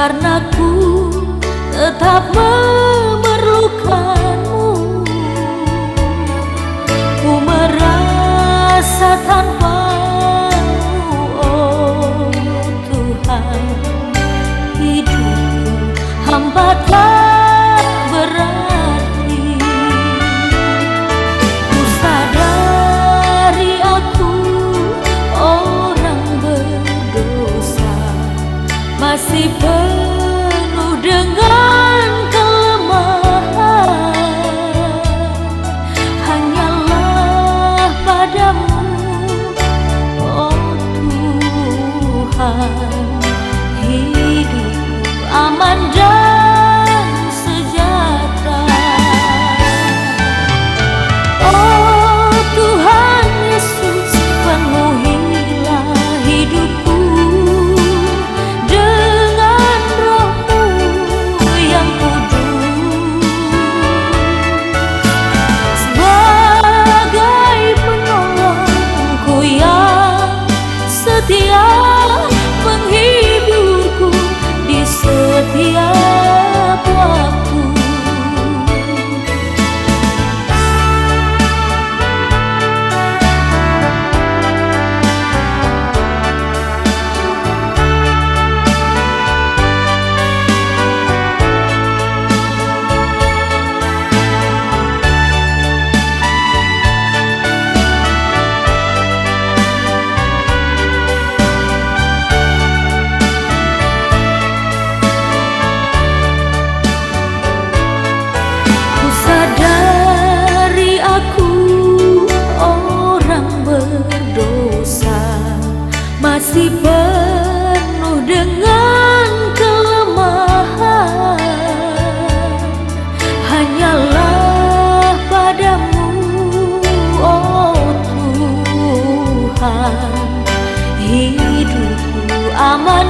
karena ku tetap memerlukanmu. Ku merasa tanpamu, oh Tuhan, hidupku hamba tak berarti. Ku sadari aku orang berdosa, masih penuh dengan kelemahan. Hanyalah padamu, oh Tuhan, hidupku aman dan sejahtera. Oh Tuhan Yesus, penuhilah hidupku dengan Roh-Mu yang kudus, sebagai penolongku yang setia, menghiburku di setiap waktu. Ku sadari aku orang berdosa, masih penuh dengan kelemahan. Hanyalah padamu, oh Tuhan, hidupku aman